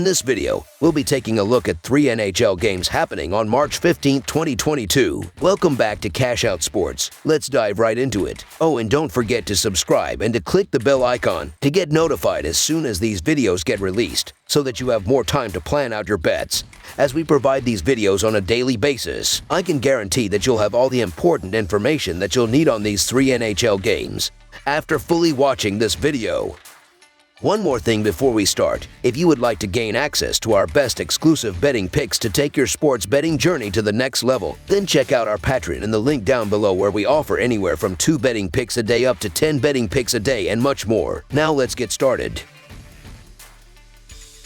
In this video, we'll be taking a look at 3 NHL games happening on March 15, 2022. Welcome back to Cash Out Sports. Let's dive right into it. Oh, and don't forget to subscribe and to click the bell icon to get notified as soon as these videos get released, so that you have more time to plan out your bets. As we provide these videos on a daily basis, I can guarantee that you'll have all the important information that you'll need on these 3 NHL games after fully watching this video. One more thing before we start. If you would like to gain access to our best exclusive betting picks to take your sports betting journey to the next level, then check out our Patreon in the link down below, where we offer anywhere from 2 betting picks a day up to 10 betting picks a day and much more. Now let's get started.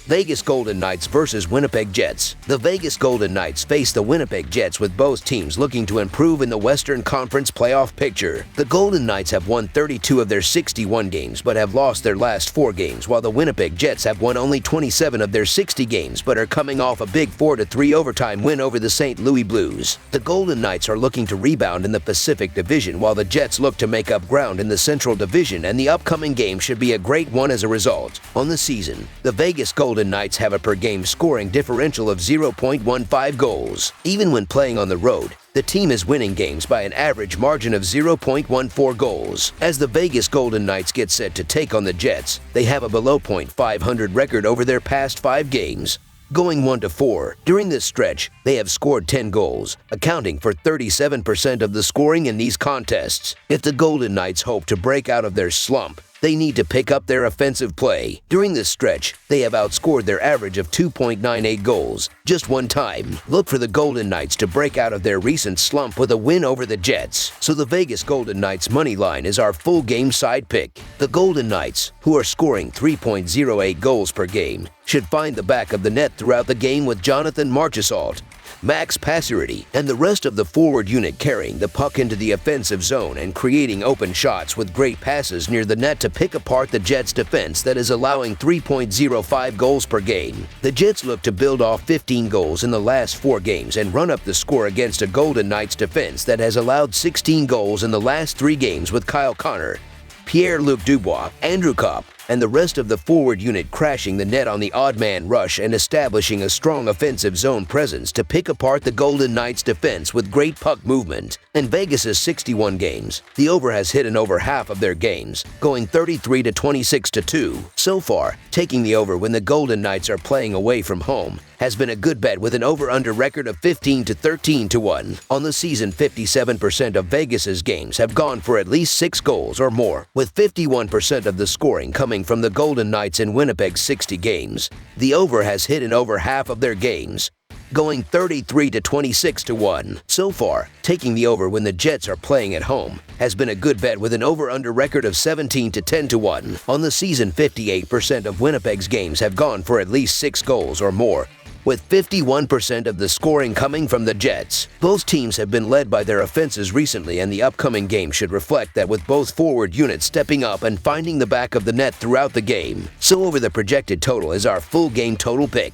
Vegas Golden Knights versus Winnipeg Jets. The Vegas Golden Knights face the Winnipeg Jets, with both teams looking to improve in the Western Conference playoff picture. The Golden Knights have won 32 of their 61 games but have lost their last 4 games, while the Winnipeg Jets have won only 27 of their 60 games but are coming off a big 4-3 overtime win over the St. Louis Blues. The Golden Knights are looking to rebound in the Pacific Division, while the Jets look to make up ground in the Central Division, and the upcoming game should be a great one as a result. On the season, the Vegas Golden Knights have a per-game scoring differential of 0.15 goals. Even when playing on the road, the team is winning games by an average margin of 0.14 goals. As the Vegas Golden Knights get set to take on the Jets, they have a below .500 record over their past 5 games, going 1-4. During this stretch, they have scored 10 goals, accounting for 37% of the scoring in these contests. If the Golden Knights hope to break out of their slump, they need to pick up their offensive play. During this stretch, they have outscored their average of 2.98 goals just one time. Look for the Golden Knights to break out of their recent slump with a win over the Jets. So the Vegas Golden Knights money line is our full game side pick. The Golden Knights, who are scoring 3.08 goals per game, should find the back of the net throughout the game, with Jonathan Marchessault, Max Pacioretty, and the rest of the forward unit carrying the puck into the offensive zone and creating open shots with great passes near the net to pick apart the Jets' defense that is allowing 3.05 goals per game. The Jets look to build off 15 goals in the last 4 games and run up the score against a Golden Knights defense that has allowed 16 goals in the last 3 games, with Kyle Connor, Pierre-Luc Dubois, Andrew Kopp, and the rest of the forward unit crashing the net on the odd man rush and establishing a strong offensive zone presence to pick apart the Golden Knights defense with great puck movement. In Vegas's 61 games, the over has hit in over half of their games, going 33 to 26 to 2. So far, taking the over when the Golden Knights are playing away from home has been a good bet, with an over-under record of 15 to 13 to 1. On the season, 57% of Vegas's games have gone for at least 6 goals or more, with 51% of the scoring coming from the Golden Knights in Winnipeg's 60 games. The over has hit in over half of their games, going 33 to 26 to 1. So far, taking the over when the Jets are playing at home has been a good bet, with an over-under record of 17 to 10 to 1. On the season, 58% of Winnipeg's games have gone for at least 6 goals or more, with 51% of the scoring coming from the Jets. Both teams have been led by their offenses recently, and the upcoming game should reflect that, with both forward units stepping up and finding the back of the net throughout the game. So over the projected total is our full game total pick.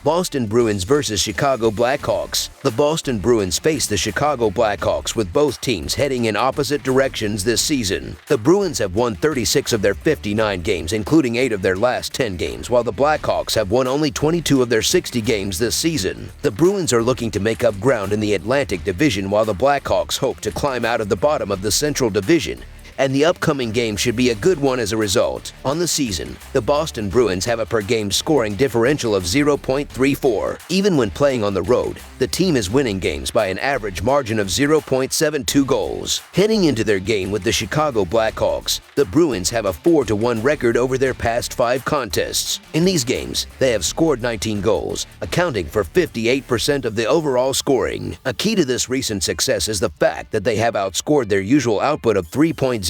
Boston Bruins versus Chicago Blackhawks. The Boston Bruins face the Chicago Blackhawks, with both teams heading in opposite directions this season. The Bruins have won 36 of their 59 games, including 8 of their last 10 games, while the Blackhawks have won only 22 of their 60 games this season. The Bruins are looking to make up ground in the Atlantic Division, while the Blackhawks hope to climb out of the bottom of the Central Division, and the upcoming game should be a good one as a result. On the season, the Boston Bruins have a per-game scoring differential of 0.34. Even when playing on the road, the team is winning games by an average margin of 0.72 goals. Heading into their game with the Chicago Blackhawks, the Bruins have a 4-1 record over their past 5 contests. In these games, they have scored 19 goals, accounting for 58% of the overall scoring. A key to this recent success is the fact that they have outscored their usual output of 3.02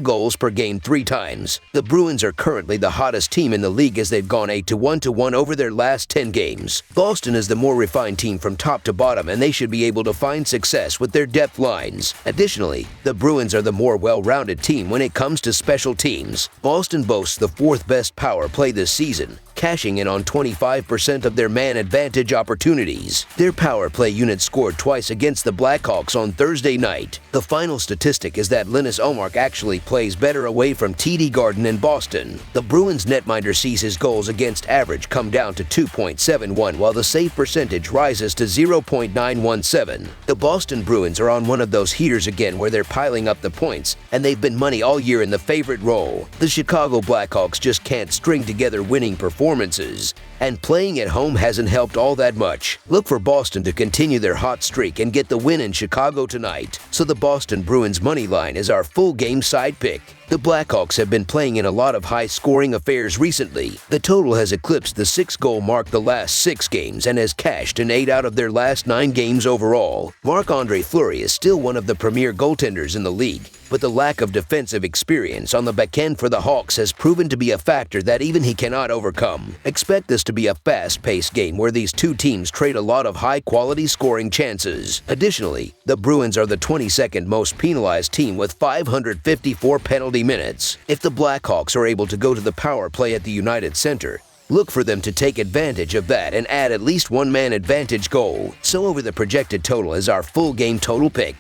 goals per game 3 times. The Bruins are currently the hottest team in the league, as they've gone 8-1 over their last 10 games. Boston is the more refined team from top top to bottom, and they should be able to find success with their depth lines. Additionally, the Bruins are the more well-rounded team when it comes to special teams. Boston boasts the fourth best power play this season, cashing in on 25% of their man advantage opportunities. Their power play unit scored twice against the Blackhawks on Thursday night. The final statistic is that Linus Ullmark actually plays better away from TD Garden in Boston. The Bruins netminder sees his goals against average come down to 2.71, while the save percentage rises to 0.917. The Boston Bruins are on one of those heaters again where they're piling up the points, and they've been money all year in the favorite role. The Chicago Blackhawks just can't string together winning performances, and playing at home hasn't helped all that much. Look for Boston to continue their hot streak and get the win in Chicago tonight. So the Boston Bruins money line is our full game side pick. The Blackhawks have been playing in a lot of high-scoring affairs recently. The total has eclipsed the 6-goal mark the last 6 games and has cashed in 8 out of their last 9 games overall. Marc-Andre Fleury is still one of the premier goaltenders in the league, but the lack of defensive experience on the backend for the Hawks has proven to be a factor that even he cannot overcome. Expect this to be a fast-paced game where these two teams trade a lot of high-quality scoring chances. Additionally, the Bruins are the 22nd most penalized team with 554 penalty minutes. If the Blackhawks are able to go to the power play at the United Center, look for them to take advantage of that and add at least one man advantage goal. So over the projected total is our full game total pick.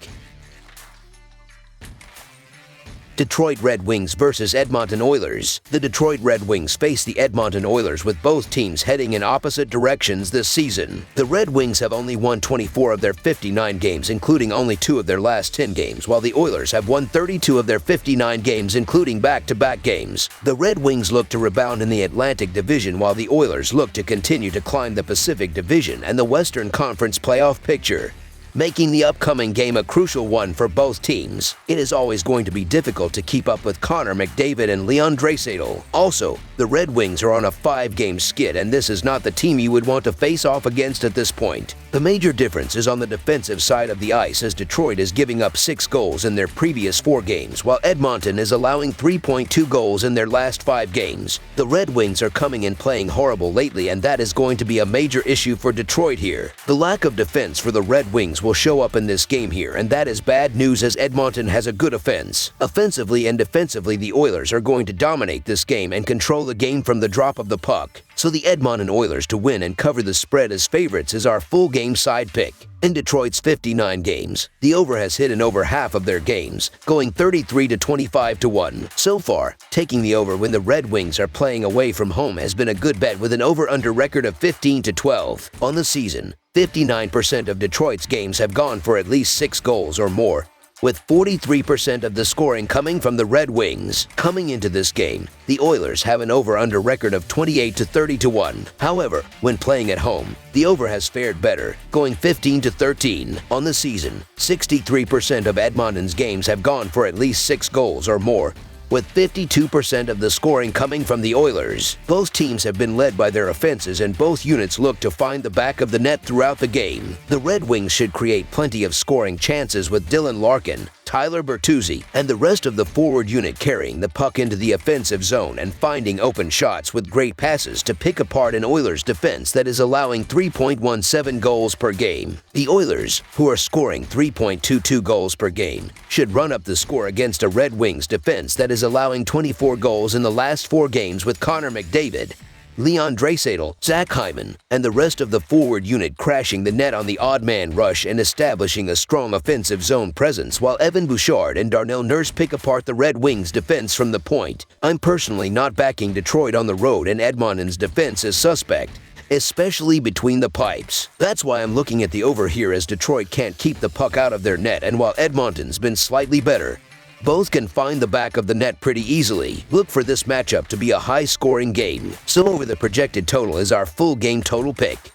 Detroit Red Wings versus Edmonton Oilers. The Detroit Red Wings face the Edmonton Oilers with both teams heading in opposite directions this season. The Red Wings have only won 24 of their 59 games, including only 2 of their last 10 games, while the Oilers have won 32 of their 59 games, including back-to-back games. The Red Wings look to rebound in the Atlantic Division, while the Oilers look to continue to climb the Pacific Division and the Western Conference playoff picture, making the upcoming game a crucial one for both teams. It is always going to be difficult to keep up with Connor McDavid and Leon Draisaitl. Also, the Red Wings are on a 5-game skid, and this is not the team you would want to face off against at this point. The major difference is on the defensive side of the ice, as Detroit is giving up 6 goals in their previous 4 games, while Edmonton is allowing 3.2 goals in their last 5 games. The Red Wings are coming in playing horrible lately, and that is going to be a major issue for Detroit here. The lack of defense for the Red Wings will show up in this game here, and that is bad news as Edmonton has a good offense. Offensively and defensively, the Oilers are going to dominate this game and control the game from the drop of the puck. So the Edmonton Oilers to win and cover the spread as favorites is our full game side pick. In Detroit's 59 games, the over has hit in over half of their games, going 33 to 25 to 1. So far, taking the over when the Red Wings are playing away from home has been a good bet with an over-under record of 15 to 12. On the season, 59% of Detroit's games have gone for at least 6 goals or more, with 43% of the scoring coming from the Red Wings. Coming into this game, the Oilers have an over-under record of 28 to 30 to 1. However, when playing at home, the over has fared better, going 15 to 13. On the season, 63% of Edmonton's games have gone for at least 6 goals or more, with 52% of the scoring coming from the Oilers. Both teams have been led by their offenses, and both units look to find the back of the net throughout the game. The Red Wings should create plenty of scoring chances with Dylan Larkin, Tyler Bertuzzi, and the rest of the forward unit carrying the puck into the offensive zone and finding open shots with great passes to pick apart an Oilers defense that is allowing 3.17 goals per game. The Oilers, who are scoring 3.22 goals per game, should run up the score against a Red Wings defense that is allowing 24 goals in the last 4 games with Connor McDavid, Leon Draisaitl, Zach Hyman, and the rest of the forward unit crashing the net on the odd man rush and establishing a strong offensive zone presence, while Evan Bouchard and Darnell Nurse pick apart the Red Wings defense from the point. I'm personally not backing Detroit on the road, and Edmonton's defense is suspect, especially between the pipes. That's why I'm looking at the over here, as Detroit can't keep the puck out of their net, and while Edmonton's been slightly better, both can find the back of the net pretty easily. Look for this matchup to be a high-scoring game. So over the projected total is our full game total pick.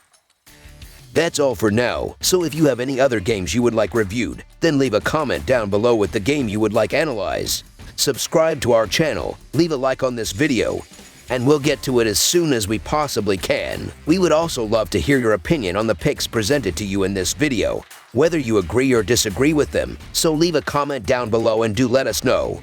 That's all for now, so if you have any other games you would like reviewed, then leave a comment down below with the game you would like analyzed. Subscribe to our channel, leave a like on this video, and we'll get to it as soon as we possibly can. We would also love to hear your opinion on the picks presented to you in this video, whether you agree or disagree with them, so leave a comment down below and do let us know.